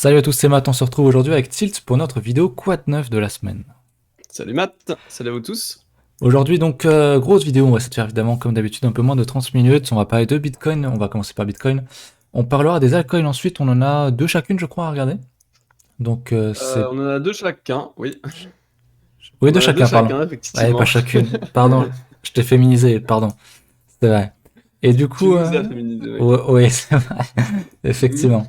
Salut à tous, c'est Matt, on se retrouve aujourd'hui avec Tilt pour notre vidéo Quad 9 de la semaine. Salut Matt, salut à vous tous. Aujourd'hui donc, grosse vidéo, on va se faire évidemment comme d'habitude un peu moins de 30 minutes, on va parler de Bitcoin, on va commencer par Bitcoin. On parlera des altcoins ensuite, on en a deux chacune je crois à regarder. Donc c'est... On en a deux chacun, oui. Oui, On deux en a deux chacun, pardon. chacun, Ouais, pas effectivement. chacune, pardon, je t'ai féminisé, pardon, c'est vrai. Et du Tu coup, nous as féminisés, mec. ouais, ouais, c'est vrai, effectivement.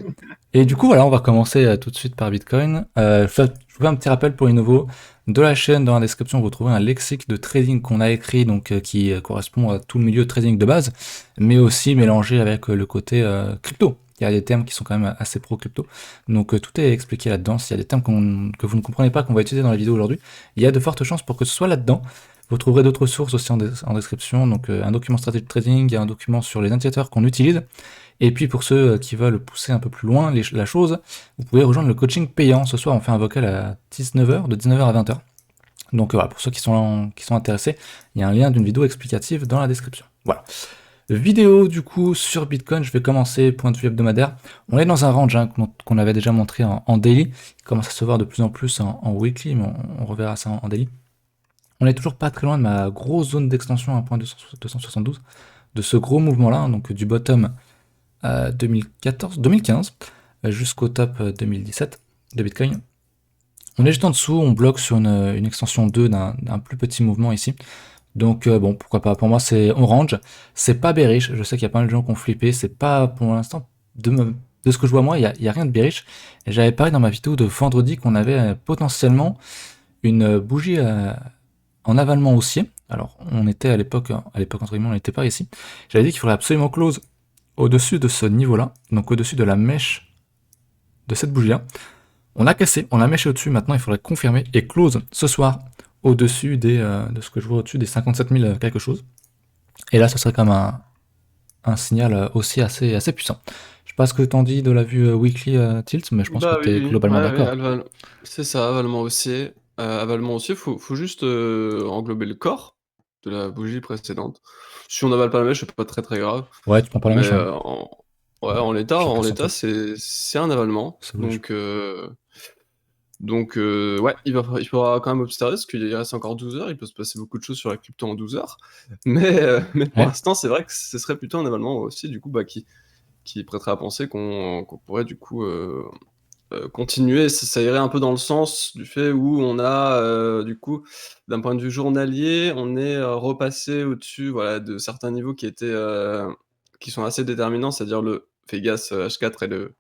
Et du coup, voilà, on va commencer tout de suite par Bitcoin. Je vous fais un petit rappel pour les nouveaux. De la chaîne, dans la description, vous trouvez un lexique de trading qu'on a écrit, donc qui correspond à tout le milieu de trading de base, mais aussi mélangé avec le côté crypto. Il y a des termes qui sont quand même assez pro-crypto. Donc tout est expliqué là-dedans. S'il y a des termes que vous ne comprenez pas, qu'on va utiliser dans la vidéo aujourd'hui, il y a de fortes chances pour que ce soit là-dedans. Vous trouverez d'autres sources aussi en description, donc un document stratégie de trading, il y a un document sur les indicateurs qu'on utilise, et puis pour ceux qui veulent pousser un peu plus loin la chose, vous pouvez rejoindre le coaching payant. Ce soir, on fait un vocal à 19h, de 19h à 20h. Donc voilà, pour ceux qui sont intéressés, il y a un lien d'une vidéo explicative dans la description. Voilà. Vidéo du coup sur Bitcoin, je vais commencer point de vue hebdomadaire. On est dans un range qu'on avait déjà montré en daily, qui commence à se voir de plus en plus en weekly, mais on reverra ça en daily. On est toujours pas très loin de ma grosse zone d'extension à 1.272, de ce gros mouvement-là, donc du bottom 2014, 2015 jusqu'au top 2017 de Bitcoin. On est juste en dessous, on bloque sur une extension 2 d'un plus petit mouvement ici. Donc bon, pourquoi pas. Pour moi, c'est orange. C'est pas bearish. Je sais qu'il y a pas mal de gens qui ont flippé. C'est pas pour l'instant de ce que je vois moi, il y a rien de bearish. Et j'avais parlé dans ma vidéo de vendredi qu'on avait potentiellement une bougie en avalement haussier. Alors, on était à l'époque entre guillemets, on n'était pas ici. J'avais dit qu'il faudrait absolument close au-dessus de ce niveau-là, donc au-dessus de la mèche de cette bougie-là. On a cassé, on a mèché au-dessus, maintenant il faudrait confirmer et close ce soir au-dessus de ce que je vois au-dessus des 57 000 quelque chose. Et là, ce serait comme un signal aussi assez puissant. Je sais pas ce que t'en dis de la vue weekly tilt, mais je pense que Bah oui, t'es oui, globalement ouais, ouais, d'accord. c'est ça, avalement haussier. Avalement haussier, faut juste englober le corps de la bougie précédente. Si on n'avale pas la mèche, c'est pas très très grave. Ouais, tu prends pas la Mais mèche, hein. ouais, Ouais, en chacun son l'état, truc. c'est un avalement. C'est logique. Ouais, il faudra quand même observer parce qu'il reste encore 12 heures, il peut se passer beaucoup de choses sur la crypto en 12 heures. Mais pour Ouais, l'instant, c'est vrai que ce serait plutôt un avalement aussi, du coup, bah, qui prêterait à penser qu'on pourrait du coup continuer. Ça irait un peu dans le sens du fait où on a, du coup, d'un point de vue journalier, on est repassé au-dessus voilà, de certains niveaux qui sont assez déterminants, c'est-à-dire le Vegas H4 et le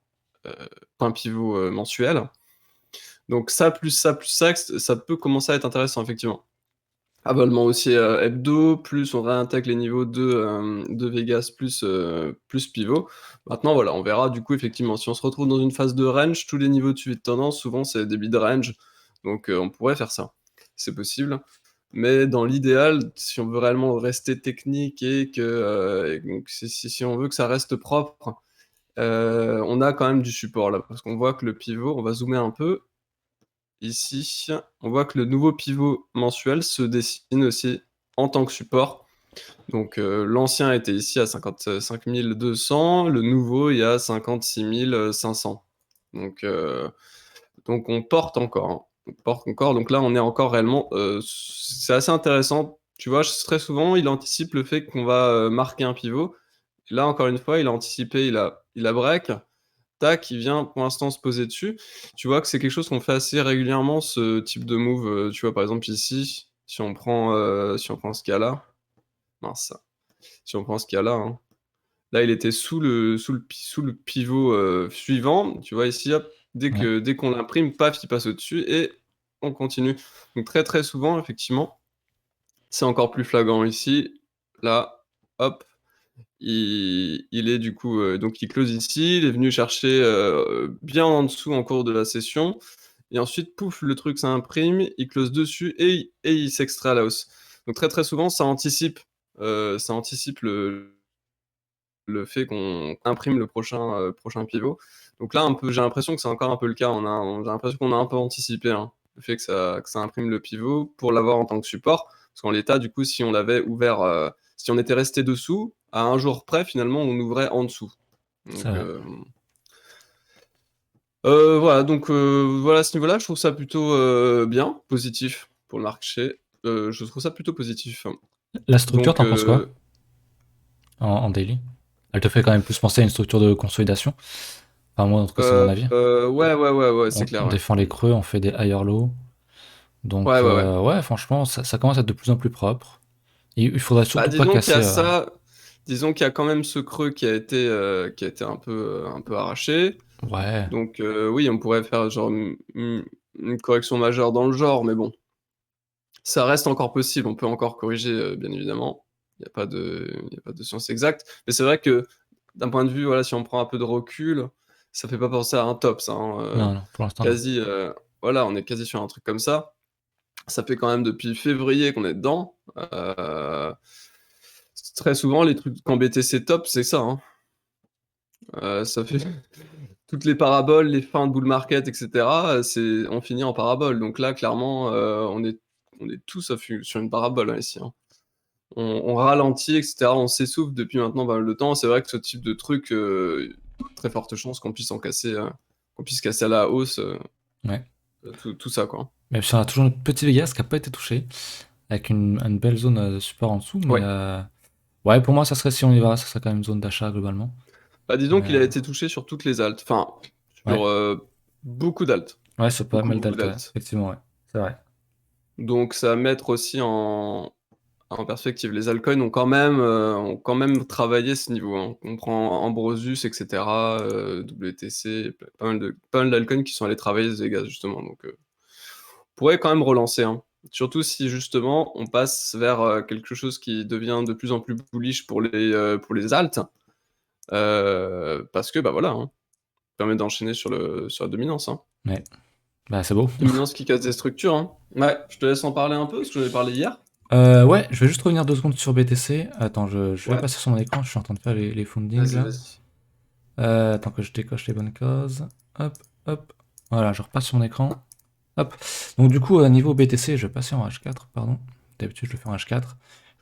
euh, point pivot mensuel. Donc ça, plus ça, plus ça peut commencer à être intéressant, effectivement. Avalement aussi hebdo, plus on réintègre les niveaux de Vegas, plus pivot. Maintenant, voilà, on verra du coup, effectivement, si on se retrouve dans une phase de range, tous les niveaux de suivi de tendance, souvent c'est des mid-range, donc on pourrait faire ça. C'est possible. Mais dans l'idéal, si on veut réellement rester technique et donc si on veut que ça reste propre, on a quand même du support là, parce qu'on voit que le pivot, on va zoomer un peu, ici, on voit que le nouveau pivot mensuel se dessine aussi en tant que support. Donc l'ancien était ici à 55 200, le nouveau il y a 56 500. Donc, euh, donc on porte encore, hein. On porte encore. Donc là on est encore réellement. C'est assez intéressant. Tu vois, très souvent il anticipe le fait qu'on va marquer un pivot. Là encore une fois, il a anticipé, il a break. Tac, il vient pour l'instant se poser dessus. Tu vois que c'est quelque chose qu'on fait assez régulièrement, ce type de move. Tu vois, par exemple, ici, si on prend ce cas-là, mince, si on prend ce cas-là, hein, là, il était sous le pivot suivant. Tu vois, ici, hop, dès ouais. que, dès qu'on l'imprime, paf, il passe au-dessus et on continue. Donc, très, très souvent, effectivement, c'est encore plus flagrant ici. Là, hop, il est du coup, donc il close ici, il est venu chercher bien en dessous en cours de la session, et ensuite, pouf, le truc s'imprime, il close dessus et il s'extrait à la hausse. Donc très très souvent, ça anticipe le fait qu'on imprime le prochain pivot. Donc là, j'ai l'impression que c'est encore un peu le cas. J'ai l'impression qu'on a un peu anticipé hein, le fait que ça imprime le pivot pour l'avoir en tant que support. Parce qu'en l'état, du coup, si on l'avait ouvert, si on était resté dessous, à un jour près, finalement, on ouvrait en dessous. C'est Donc, vrai. Voilà, donc voilà, à ce niveau-là, je trouve ça plutôt bien, positif pour le marché. Je trouve ça plutôt positif. La structure, Donc, t'en penses quoi en daily? Elle te fait quand même plus penser à une structure de consolidation. Enfin, moi, en tout cas, c'est mon avis. ouais, ouais, ouais, ouais, c'est On clair, ouais. défend les creux, on fait des higher low. Ouais, Donc, ouais, ouais. ouais, franchement, ça commence à être de plus en plus propre. Et il faudrait Bah, surtout pas disons qu'il y casser. a ça, disons qu'il y a quand même ce creux qui a été un peu arraché. Ouais, Donc, oui, on pourrait faire genre une correction majeure dans le genre, mais bon, ça reste encore possible. On peut encore corriger, bien évidemment. Il y a pas de science exacte. Mais c'est vrai que d'un point de vue, voilà, si on prend un peu de recul, ça fait pas penser à un top, ça, hein, non, non, pour l'instant, non. quasi, voilà, on est quasi sur un truc comme ça. Ça fait quand même depuis février qu'on est dedans. Très souvent, les trucs quand BTC top, c'est ça, hein. Ça fait toutes les paraboles, les fins de bull market, et cetera, c'est on finit en parabole. Donc là, clairement, on est tous sur une parabole, hein, ici, hein. On ralentit, et cetera, on s'essouffle depuis maintenant pas mal de temps. C'est vrai que ce type de truc, très forte chance qu'on puisse casser à la hausse, Ouais. tout ça, quoi. Même si on a toujours notre petit Vegas qui n'a pas été touché, avec une belle zone de support en dessous. Mais Ouais. ouais, pour moi, ça serait, si on y va, ça serait quand même une zone d'achat globalement. Bah, disons Mais qu'il a été touché sur toutes les alts, enfin, ouais, sur, beaucoup d'alts. ouais, c'est pas Beaucoup, mal beaucoup d'alt, ouais. d'alts. Effectivement, ouais. C'est vrai. Donc ça va mettre aussi en perspective. Les altcoins ont quand même travaillé ce niveau, hein. On prend Ambrosius, et cetera, WTC, pas mal d'altcoins qui sont allés travailler ce Vegas justement, donc on pourrait quand même relancer, hein. Surtout si justement on passe vers, quelque chose qui devient de plus en plus bullish pour les alts, parce que, bah, voilà, hein, permet d'enchaîner sur la dominance, hein. Ouais. Bah, c'est beau. Dominance qui casse des structures, hein. Ouais, je te laisse en parler un peu, parce que j'en ai parlé hier. Ouais, je vais juste revenir 2 secondes sur BTC. Attends, je vais Ouais, passer sur mon écran, je suis en train de faire les foundings vas-y, là. vas-y. Attends que je décoche les bonnes cases. Hop, hop. Voilà, je repasse sur mon écran. Hop. Donc du coup, niveau BTC, je vais passer en H4, pardon. D'habitude, je le fais en H4.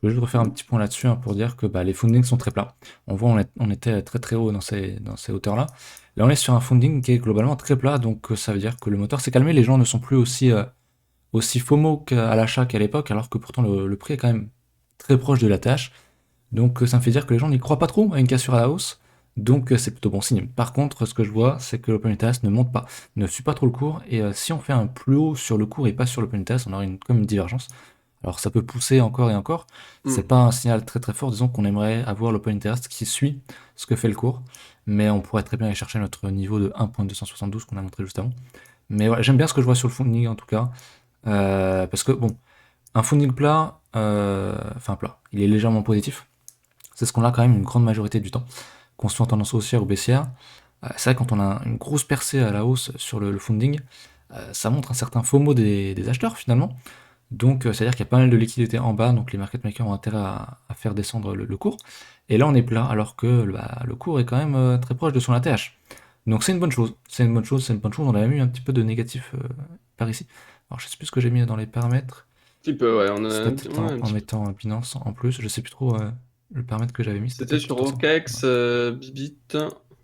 Je vais juste refaire un Mmh. petit point là-dessus, hein, pour dire que bah, les foundings sont très plats. On voit, on était très très haut dans ces hauteurs-là. Là, on est sur un founding qui est globalement très plat, donc ça veut dire que le moteur s'est calmé. Les gens ne sont plus aussi FOMO qu'à l'achat qu'à l'époque, alors que pourtant le prix est quand même très proche de la tâche. Donc ça me fait dire que les gens n'y croient pas trop à une cassure à la hausse. Donc c'est plutôt bon signe. Par contre, ce que je vois, c'est que l'open interest ne monte pas, ne suit pas trop le cours. Et si on fait un plus haut sur le cours et pas sur l'open interest, on aura comme une divergence. Alors ça peut pousser encore et encore. C'est Mmh. pas un signal très très fort. Disons qu'on aimerait avoir l'open interest qui suit ce que fait le cours. Mais on pourrait très bien aller chercher notre niveau de 1.272 qu'on a montré juste avant. Mais voilà, j'aime bien ce que je vois sur le funding en tout cas. Parce que bon, un funding plat, enfin plat, il est légèrement positif. C'est ce qu'on a quand même une grande majorité du temps, qu'on soit en tendance haussière ou baissière. C'est vrai, quand on a une grosse percée à la hausse sur le funding, ça montre un certain FOMO des acheteurs finalement. Donc, c'est-à-dire qu'il y a pas mal de liquidités en bas, donc les market makers ont intérêt à faire descendre le cours. Et là, on est plat, alors que bah, le cours est quand même très proche de son ATH. Donc, c'est une bonne chose. C'est une bonne chose, c'est une bonne chose. On a même eu un petit peu de négatif par ici. Alors, je sais plus ce que j'ai mis dans les paramètres. Petit peu, ouais, on a C'était peut-être ouais, un en petit peu. mettant Binance en plus. Je sais plus trop le paramètre que j'avais mis. C'était C'était peut-être sur plutôt ça. OKEx, Ouais. Bybit,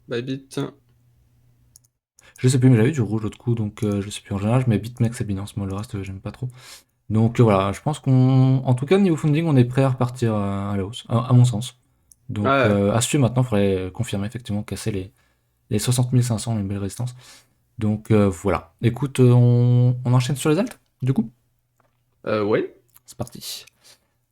Bybit. Je sais plus, mais j'avais du rouge l'autre coup, donc je sais plus. En général, je mets BitMEX et Binance. Moi, le reste, j'aime pas trop. Donc voilà, je pense qu'on. En tout cas, niveau funding, on est prêt à repartir à la hausse, à mon sens. Donc Ouais, à suivre maintenant, il faudrait confirmer effectivement, casser les 60 500, une belle résistance. Donc voilà. Écoute, on enchaîne sur les altes, du coup. oui. C'est parti.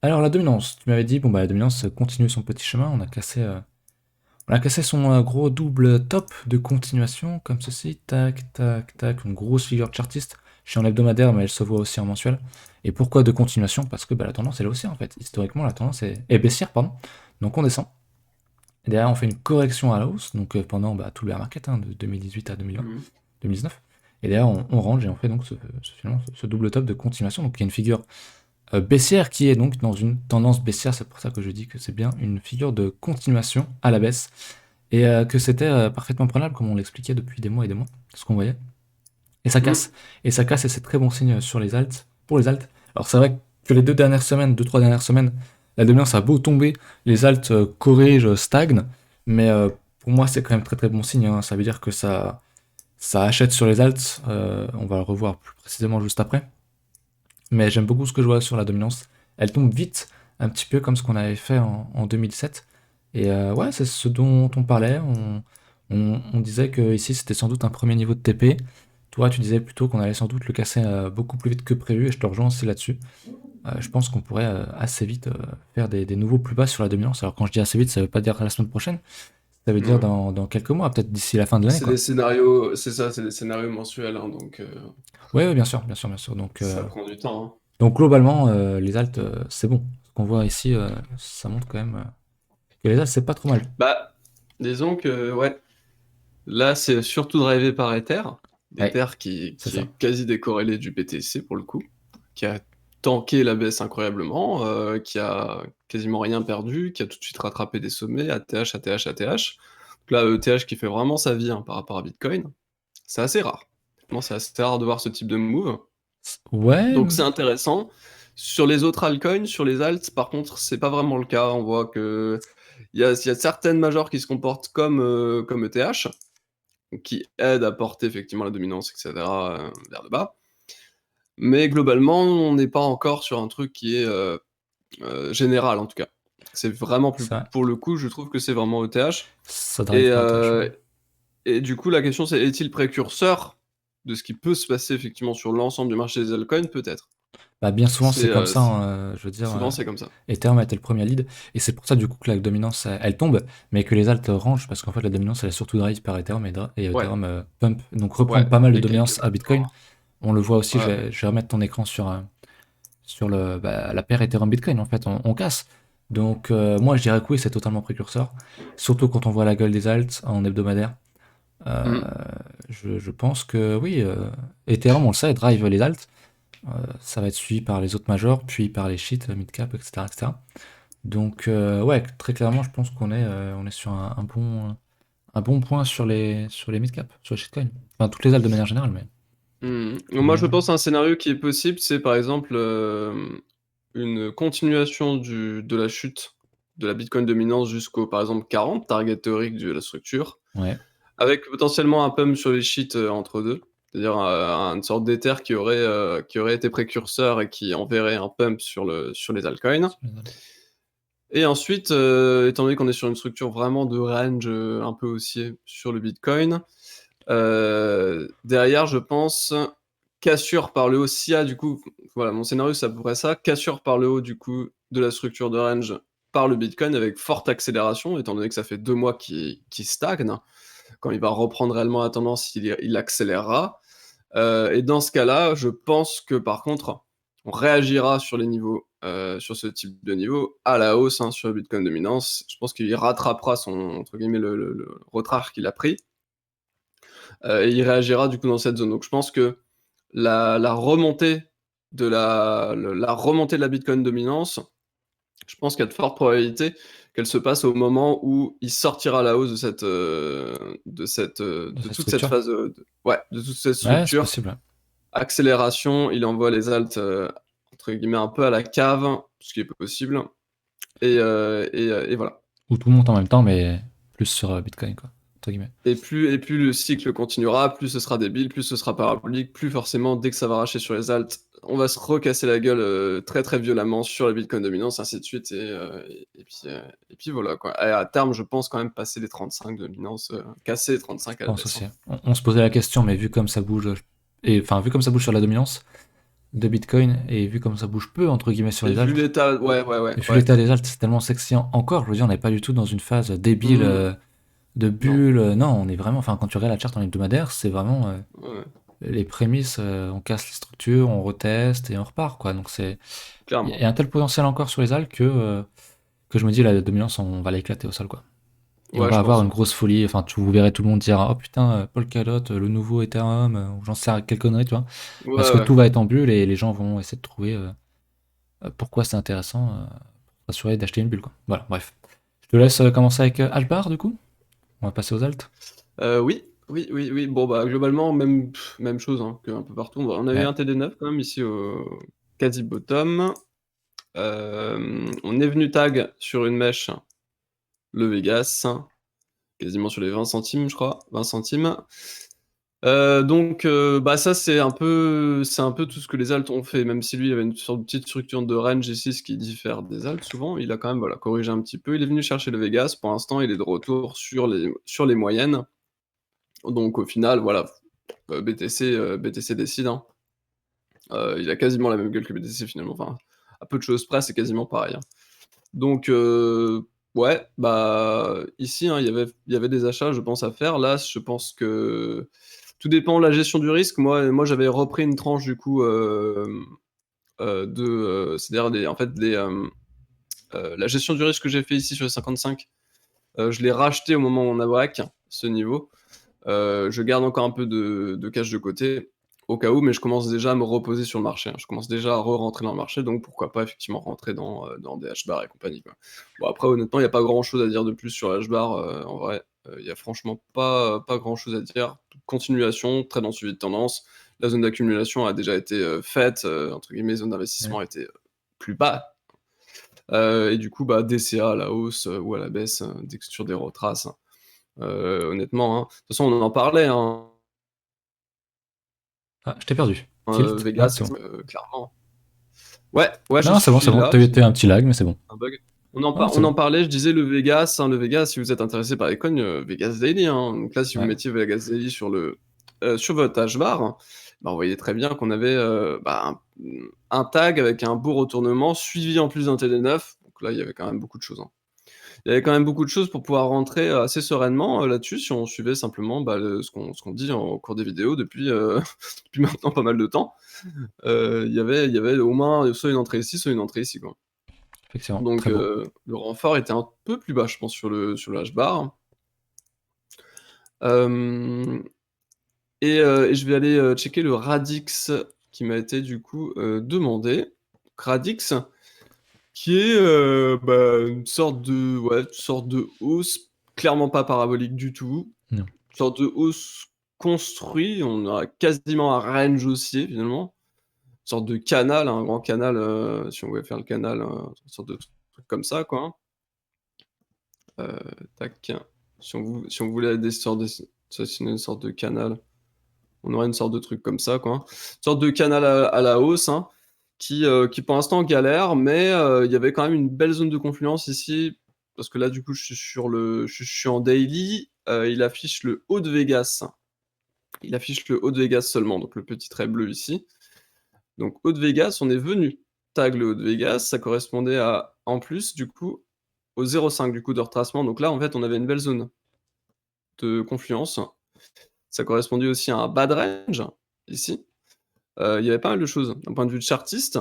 Alors la dominance, tu m'avais dit, bon bah la dominance continue son petit chemin, on a cassé son gros double top de continuation, comme ceci, tac, tac, tac, une grosse figure chartiste. Je suis en hebdomadaire, mais elle se voit aussi en mensuel. Et pourquoi de continuation? Parce que bah, la tendance est là aussi, en fait. Historiquement, la tendance est baissière, pardon. Donc on descend. Et derrière, on fait une correction à la hausse, donc pendant bah, tout le bear market, hein, de 2018 à 2020, Mmh. 2019. Et derrière, on range et on fait donc finalement, ce double top de continuation. Donc il y a une figure baissière qui est donc dans une tendance baissière, c'est pour ça que je dis que c'est bien une figure de continuation à la baisse. Et que c'était parfaitement prenable, comme on l'expliquait depuis des mois et des mois, ce qu'on voyait. Et ça Mmh. casse. Et ça casse, et c'est très bon signe sur les alts, pour les alts. Alors c'est vrai que les 2 3 dernières semaines, la dominance a beau tomber, les alts corrigent, stagnent, mais pour moi c'est quand même très très bon signe, hein. Ça veut dire que Ça achète sur les alts, on va le revoir plus précisément juste après. Mais j'aime beaucoup ce que je vois sur la dominance. Elle tombe vite, un petit peu comme ce qu'on avait fait en 2007. Et ouais, c'est ce dont on parlait. On disait que ici c'était sans doute un premier niveau de TP. Toi, tu disais plutôt qu'on allait sans doute le casser beaucoup plus vite que prévu, et je te rejoins aussi là-dessus. Je pense qu'on pourrait assez vite faire des niveaux plus bas sur la dominance. Alors quand je dis assez vite, ça veut pas dire la semaine prochaine, ça veut dire Ouais. dans quelques mois, peut-être d'ici la fin de l'année, C'est des quoi. scénarios, c'est ça, c'est des scénarios mensuels, hein, donc Ouais, ouais, bien sûr, bien sûr, bien sûr. Donc, ça prend du temps, hein. donc globalement, les alts, c'est bon. Ce qu'on voit ici, ça montre quand même que les alts, c'est pas trop mal. Bah, disons que, ouais, là, c'est surtout drivé par Ether. Ouais, Ether c'est qui ça. est quasi décorrélé du BTC pour le coup, qui a tanké la baisse incroyablement, qui a quasiment rien perdu, qui a tout de suite rattrapé des sommets, ATH, ATH, ATH. Donc là, ETH qui fait vraiment sa vie hein, par rapport à Bitcoin, c'est assez rare. Franchement, c'est assez rare de voir ce type de move. Ouais, Donc c'est intéressant. Sur les autres altcoins, sur les alts, par contre, c'est pas vraiment le cas. On voit que il y a certaines majors qui se comportent comme ETH, qui aident à porter effectivement la dominance, etc., vers le bas. Mais globalement, on n'est pas encore sur un truc qui est général, en tout cas. C'est vraiment plus... c'est vrai. Pour le coup, je trouve que c'est vraiment ETH. Ça Et, drive par ETH, ouais. et du coup, la question c'est, est-il précurseur de ce qui peut se passer effectivement sur l'ensemble du marché des altcoins? Peut-être. Bah, bien souvent, c'est comme ça, hein, je veux dire, Souvent, c'est comme ça. Ethereum a été le premier lead, et c'est pour ça, du coup, que la dominance, elle tombe, mais que les alts rangent, parce qu'en fait, la dominance, elle est surtout drive par Ethereum, et Ouais, Ethereum pump, donc reprend ouais, pas mal de dominance à Bitcoin. exactement. On le voit aussi, Ouais. je vais remettre ton écran sur la paire Ethereum-Bitcoin, en fait, on casse. Donc, moi, je dirais que oui, c'est totalement précurseur, surtout quand on voit la gueule des alts en hebdomadaire. Euh, Mm. je pense que oui, Ethereum, on le sait, drive les alts. Ça va être suivi par les autres majors, puis par les shit, midcap, etc., etc. Donc, ouais, très clairement, je pense on est sur un bon point sur les midcap, sur les shitcoins. Enfin, toutes les alts de manière générale, mais. Moi, je pense à un scénario qui est possible, c'est par exemple une continuation de la chute de la Bitcoin dominance jusqu'au, par exemple, 40, target théorique de la structure, Ouais, avec potentiellement un pump sur les sheets entre deux, c'est-à-dire une sorte d'ether qui aurait été précurseur et qui enverrait un pump sur les altcoins. sur les alts. Et ensuite, étant donné qu'on est sur une structure vraiment de range un peu haussier sur le Bitcoin, derrière, je pense, cassure par le haut. S'il y a du coup, voilà, mon scénario, c'est à peu près ça, cassure par le haut du coup de la structure de range par le Bitcoin avec forte accélération, étant donné que ça fait 2 mois qu'il stagne. Quand il va reprendre réellement la tendance, il accélérera. Et dans ce cas-là, je pense que par contre, on réagira sur les niveaux, sur ce type de niveau à la hausse hein, sur le Bitcoin dominance. Je pense qu'il rattrapera son entre guillemets le retard qu'il a pris et il réagira du coup dans cette zone. Donc je pense que la remontée la remontée de la Bitcoin dominance, je pense qu'il y a de fortes probabilités qu'elle se passe au moment où il sortira à la hausse De de cette toute cette structure. phase ouais, de toute cette Ouais, c'est structure. possible. Accélération, il envoie les alts entre guillemets un peu à la cave, ce qui est possible. Et voilà. Ou tout monte en même temps, mais plus sur Bitcoin, quoi. Entre guillemets. Et plus le cycle continuera, plus ce sera débile, plus ce sera parabolique, plus forcément, dès que ça va racher sur les alts, on va se recasser la gueule très très violemment sur la Bitcoin dominance, ainsi de suite. Et puis voilà quoi. Et à terme, je pense quand même passer les 35 de dominance, casser les Je 35 à la pense baisse, aussi. hein. On se posait la question, mais vu comme ça bouge, et enfin, vu comme ça bouge sur la dominance de Bitcoin, et vu comme ça bouge peu, entre guillemets, sur Et les vu alts, l'état, ouais, ouais, ouais, et vu ouais. l'état des alts, c'est tellement sexy encore, je veux dire, on n'est pas du tout dans une phase débile Hmm, de non, bulle. Non, on est vraiment, enfin, quand tu regardes la charte en hebdomadaire, c'est vraiment ouais, les prémices, on casse les structures, on reteste et on repart, quoi. Donc il y clairement. a un tel potentiel encore sur les alts que je me dis, la dominance, on va l'éclater au sol, quoi. Et on Ouais, va je avoir pense, une hein. grosse folie. Enfin, vous verrez tout le monde dire, oh putain, Polkadot, le nouveau Ethereum, ou j'en sais quelle connerie, tu vois. Ouais, Parce que ouais. tout va être en bulle et les gens vont essayer de trouver pourquoi c'est intéressant pour s'assurer d'acheter une bulle, quoi. Voilà, bref. Je te laisse commencer avec Albar, du coup. On va passer aux alts. Oui, oui, oui, oui. Bon, bah, globalement, même chose hein, qu'un peu partout. On a eu Ouais. un TD9 quand même ici au quasi bottom. On est venu tag sur une mèche, le Vegas, quasiment sur les 20 centimes, je crois. 20 centimes. Donc, bah ça c'est un peu tout ce que les alts ont fait, même si lui il avait une sorte de petite structure de range ici, ce qui diffère des alts souvent, il a quand même voilà, corrigé un petit peu. Il est venu chercher le Vegas, pour l'instant il est de retour sur les moyennes. Donc au final, voilà, BTC décide, hein. Il a quasiment la même gueule que BTC finalement, enfin, à peu de choses près, c'est quasiment pareil, hein. Donc, ouais, bah, ici, hein, il y avait des achats, je pense, à faire. Là, je pense que tout dépend de la gestion du risque. Moi, j'avais repris une tranche du coup, c'est-à-dire en fait, la gestion du risque que j'ai fait ici sur les 55, je l'ai racheté au moment où on a break ce niveau. Je garde encore un peu de cash de côté au cas où, mais je commence déjà à me reposer sur le marché, hein. Je commence déjà à re-rentrer dans le marché, donc pourquoi pas effectivement rentrer dans des H-bar et compagnie, quoi. Bon, après, honnêtement, il n'y a pas grand-chose à dire de plus sur H-bar, en vrai. Il y a franchement pas grand-chose à dire. Continuation, très bon suivi de tendance. La zone d'accumulation a déjà été faite, entre guillemets, zone Ouais. d'investissement était plus bas. Et du coup, bah, DCA à la hausse ou à la baisse, dès que sur des retraces, hein. Honnêtement, hein. De toute façon, on en parlait, hein, Ah, je t'ai perdu. Tilt. Ah, Vegas, c'est bon. clairement. Ouais, ouais, je Non, c'est bon, c'est suis bon. là. T'as eu un petit lag, mais c'est bon. Un bug. Ah, c'est On en bon. parlait, je disais le Vegas, hein, le Vegas, si vous êtes intéressé par les coins, Vegas Daily, hein. Donc là, si vous Ouais. mettiez Vegas Daily sur votre hashbar, bah, vous voyez très bien qu'on avait bah, un tag avec un beau retournement, suivi en plus d'un TD9. Donc là, il y avait quand même beaucoup de choses, hein. Il y avait quand même beaucoup de choses pour pouvoir rentrer assez sereinement là-dessus, si on suivait simplement bah, ce qu'on dit au cours des vidéos depuis, depuis maintenant pas mal de temps. Il y avait au moins soit une entrée ici, soit une entrée ici, quoi. Effectivement. Donc Très beau. le renfort était un peu plus bas, je pense, sur le H-bar. Hem et je vais aller, checker le Radix qui m'a été du coup, demandé. Radix qui est, bah, une sorte de hausse clairement pas parabolique du tout. Non. Une sorte de hausse construit, on a quasiment un range haussier finalement. Une sorte de canal, un grand canal, si on voulait faire le canal, une sorte de truc comme ça, quoi, hein. Tac. Si on voulait dessiner une sorte de canal, on aurait une sorte de truc comme ça, quoi, hein. Une sorte de canal à la hausse, hein, qui pour l'instant galère, mais il y avait quand même une belle zone de confluence ici, parce que là, du coup, je suis en daily, il affiche le haut de Vegas. Il affiche le haut de Vegas seulement, donc le petit trait bleu ici. Donc haut de Vegas, on est venu tag le haut de Vegas, ça correspondait à en plus, du coup, au 0,5 du coup de retracement. Donc là, en fait, on avait une belle zone de confluence. Ça correspondait aussi à un bad range, ici. Il y avait pas mal de choses. D'un point de vue chartiste,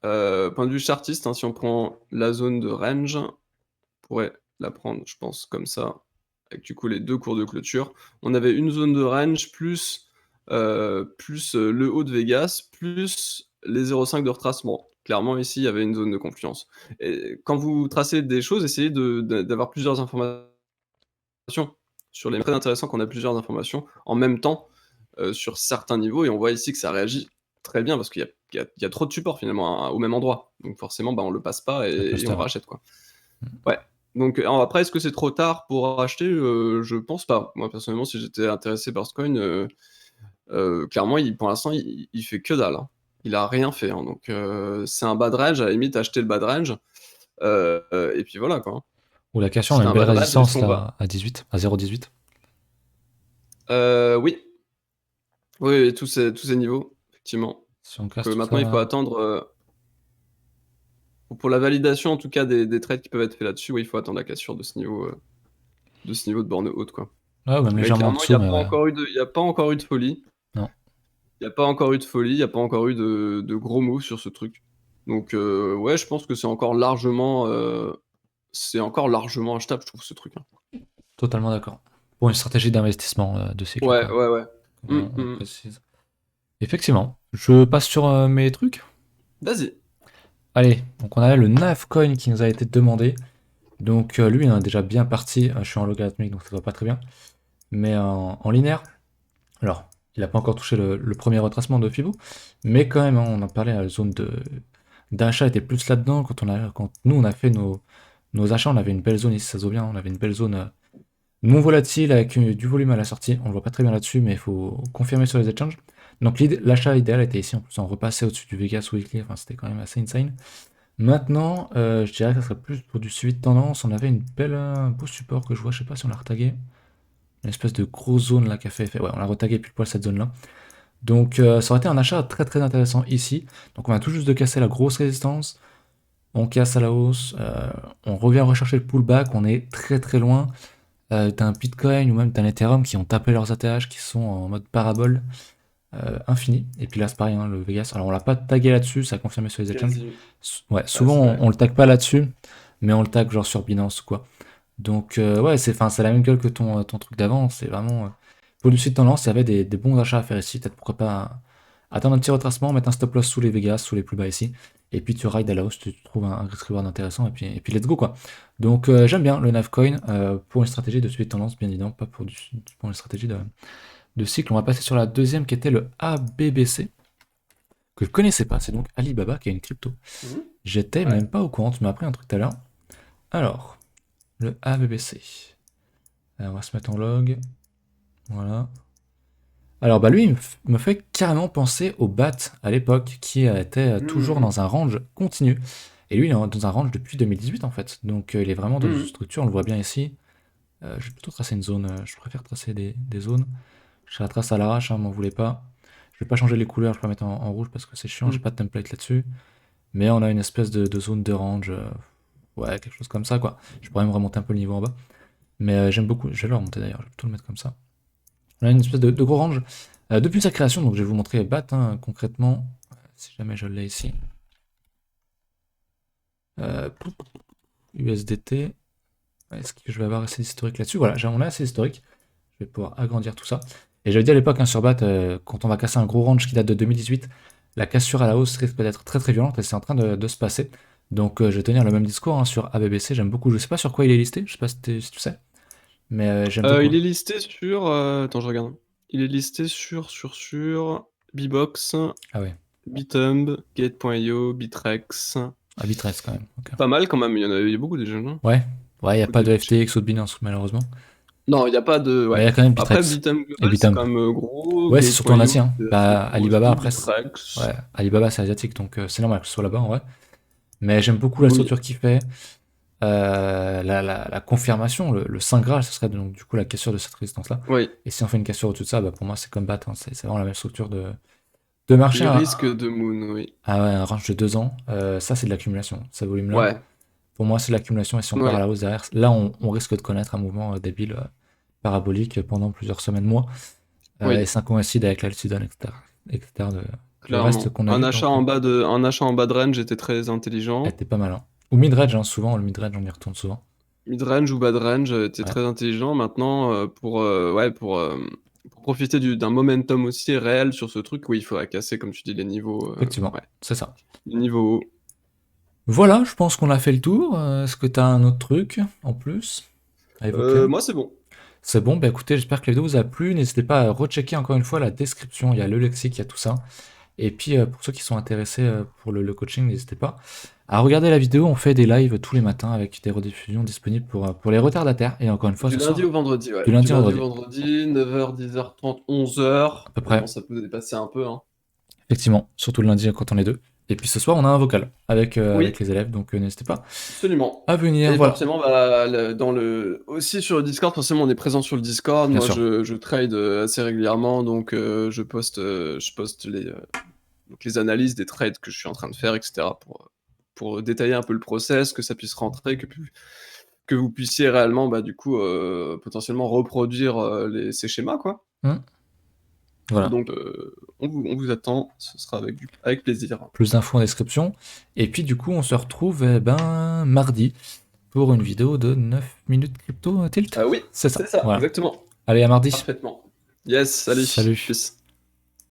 point de vue chartiste, hein, si on prend la zone de range, on pourrait la prendre, je pense, comme ça, avec du coup les 2 cours de clôture. On avait une zone de range plus le haut de Vegas, plus les 0,5 de retracement. Clairement, ici, il y avait une zone de confluence. Et quand vous tracez des choses, essayez d'avoir plusieurs informations sur les très intéressant qu'on a plusieurs informations en même temps, sur certains niveaux et on voit ici que ça réagit très bien parce qu'il y a trop de support finalement au même endroit. Donc forcément, bah, on le passe pas C'est et cluster, on ouais. rachète, quoi. Ouais, donc après est-ce que c'est trop tard pour racheter? Je pense pas. Moi personnellement, si j'étais intéressé par ce coin, clairement pour l'instant il fait que dalle, hein. Il a rien fait, hein, donc c'est un bad range, à la limite acheter le bad range, et puis voilà, quoi, hein. Ou la question, Si on a tu une un belle bad range, est-ce résistance qu'on va là à 18, à 0,18. oui. Oui, oui, tous ces niveaux, effectivement. Si on Donc, casse tout maintenant, il faut ça. attendre, pour la validation, en tout cas, des trades qui peuvent être faits là-dessus, oui, il faut attendre la cassure de ce niveau de borne haute, quoi. Ouais, ou même Mais légèrement en clairement, dessous, mais ouais. il y a pas encore eu de folie. Non. Il y a pas encore eu de folie, il y a pas encore eu de gros moves sur ce truc. Donc, ouais, je pense que c'est encore largement achetable, je trouve, ce truc, hein. Totalement d'accord. Pour une stratégie d'investissement de cycle, Ouais, quoi. ouais, ouais. Comme Mmh, on mmh. précise. Effectivement. Je passe sur mes trucs. Vas-y. Allez, donc on a le Navcoin qui nous a été demandé. Donc lui, il en est déjà bien parti. Je suis en logarithmique, donc ça va pas très bien. Mais en linéaire, alors, il n'a pas encore touché le premier retracement de Fibo, mais quand même, hein, on en parlait, la zone d'achat était plus là-dedans. Quand nous, on a fait nos achats, on avait une belle zone ici, ça se voit bien, on avait une belle zone Non volatile avec du volume à la sortie. On le voit pas très bien là-dessus, mais il faut confirmer sur les exchanges. Donc l'achat idéal était ici. En plus, on repassait au-dessus du Vegas Weekly. Enfin, c'était quand même assez insane. Maintenant, je dirais que ça serait plus pour du suivi de tendance. On avait un beau support que je vois. Je sais pas si on l'a retagué. Une espèce de grosse zone là qui a fait effet. Ouais, on l'a retagué pile poil cette zone-là. Donc, ça aurait été un achat très très intéressant ici. Donc, on a tout juste de casser la grosse résistance. On casse à la hausse. On revient rechercher le pullback. On est très très loin d'un Bitcoin ou même d'un Ethereum qui ont tapé leurs ATH, qui sont en mode parabole infini. Et puis là, c'est pareil, hein, le Vegas. Alors, on l'a pas tagué là-dessus, ça a confirmé sur les exchanges. Quasi. Ouais, Ah, souvent, c'est on, vrai. on le tag pas là-dessus, mais on le tag genre sur Binance ou quoi. Donc, ouais, c'est la même gueule que ton truc d'avant. C'est vraiment. Pour du suite tendance, il y avait des bons achats à faire ici. Peut-être pourquoi pas attendre un petit retracement, mettre un stop loss sous les Vegas, sous les plus bas ici. Et puis tu rides à la hausse, tu trouves un risk reward intéressant. Et puis let's go quoi. Donc, j'aime bien le Navcoin pour une stratégie de suite tendance, bien évidemment, pas pour une stratégie de cycle. On va passer sur la deuxième qui était le ABBC, que je connaissais pas. C'est donc Alibaba qui a une crypto. Mhm. J'étais Ouais. même pas au courant, tu m'as appris un truc tout à l'heure. Alors, le ABBC. Alors, on va se mettre en log. Voilà. Alors, bah lui, il me fait carrément penser au BAT à l'époque, qui était toujours Mhm. dans un range continu. Et lui, il est dans un range depuis 2018 en fait. Donc, il est vraiment dans une Mhm. structure, on le voit bien ici. Je vais plutôt tracer une zone, je préfère tracer des zones. Je la trace à l'arrache, hein, m'en voulez pas. Je vais pas changer les couleurs, je vais pas mettre en rouge parce que c'est chiant, j'ai Mhm. pas de template là-dessus. Mais on a une espèce de zone de range, ouais, quelque chose comme ça quoi. Je pourrais même remonter un peu le niveau en bas. Mais j'aime beaucoup, je vais le remonter d'ailleurs, je vais plutôt le mettre comme ça. On a une espèce de gros range. Depuis sa création, donc je vais vous montrer BAT hein, concrètement, si jamais je l'ai ici. USDT. Est-ce que je vais avoir assez d'historique là-dessus? Voilà, on a assez d'historique. Je vais pouvoir agrandir tout ça. Et j'avais dit à l'époque hein, sur BAT, quand on va casser un gros range qui date de 2018, la cassure à la hausse risque d'être très très violente et c'est en train de se passer. Donc je vais tenir le même discours hein, sur ABBC, j'aime beaucoup. Je sais pas sur quoi il est listé, je sais pas si tu sais, mais j'aime beaucoup. Il est listé sur. Attends, je regarde. Il est listé sur Bbox, Ah ouais, Bithumb, Gate.io, Bitrex. à Bitress quand même. Ok. Pas mal quand même, il y a beaucoup déjà, non? Ouais, ouais, il n'y a Beaucoup pas de d'exchanges. FTX ou de Binance malheureusement. Non, il n'y a pas de. Mais Ouais. il y a quand même Après, Bittrex Bithumb et Global, c'est Bitump. quand même gros. Ouais, c'est surtout en Gate.io, Asie, hein. c'est assez Bah, gros Alibaba aussi. après, Bitrex. ouais, Alibaba c'est asiatique, donc c'est normal que ce soit là-bas en vrai. Mais j'aime beaucoup la Oui. structure qu'il fait. La confirmation, le Saint Graal, ce serait donc du coup la cassure de cette résistance-là. Oui. Et si on fait une cassure au-dessus de ça, bah, pour moi c'est comme BAT, hein. C'est vraiment la même structure de marché. Du risque de Moon, oui. Ouais, un range de 2 ans, ça c'est de l'accumulation. Ce volume-là, Ouais. pour moi c'est de l'accumulation. Et si on part à Ouais. la hausse derrière, là on risque de connaître un mouvement débile, parabolique pendant plusieurs semaines, mois. Et Oui. ça coïncide avec l'altitude, etc. Le reste Clairement. qu'on a vu, donc Un achat en bas de range était très elle intelligent. était pas mal. Hein. Ou mid-range, hein, souvent, le mid-range on y retourne souvent. Mid-range ou bas de range était Ouais, très intelligent. Maintenant, ouais, pour profiter d'un momentum aussi réel sur ce truc, oui, il faudrait casser, comme tu dis, les niveaux, effectivement, ouais, c'est ça. les niveaux hauts. Voilà, je pense qu'on a fait le tour. Est-ce que tu as un autre truc en plus à évoquer? Moi, c'est bon. C'est bon, bah écoutez, j'espère que la vidéo vous a plu. N'hésitez pas à rechecker encore une fois la description, il y a le lexique, il y a tout ça. Et puis pour ceux qui sont intéressés pour le coaching, n'hésitez pas à regarder la vidéo. On fait des lives tous les matins avec des rediffusions disponibles pour les retardataires. Et encore une fois, Du ce lundi soir, au vendredi, ouais. du Du lundi au lundi au vendredi, vendredi, 9h, 10h30, à 11h. peu Maintenant, près. ça peut dépasser un peu, hein. Effectivement, surtout le lundi quand on est deux. Et puis ce soir, on a un vocal avec Oui, les élèves, donc n'hésitez pas absolument. à venir. Et Voilà, forcément, bah, aussi sur le Discord, forcément, on est présent sur le Discord. bien Moi, sûr. je trade assez régulièrement, donc je poste donc les analyses des trades que je suis en train de faire, etc. Pour détailler un peu le process, que ça puisse rentrer, que vous puissiez réellement, bah, du coup, potentiellement reproduire ces schémas, quoi. Hmm, voilà, Donc, on vous attend, ce sera avec plaisir. plus d'infos en description. Et puis du coup, on se retrouve mardi pour une vidéo de 9 minutes crypto tilt. Oui, C'est ça, c'est ça, voilà. exactement. Allez, à mardi. Parfaitement. Yes, salut, Salut. peace.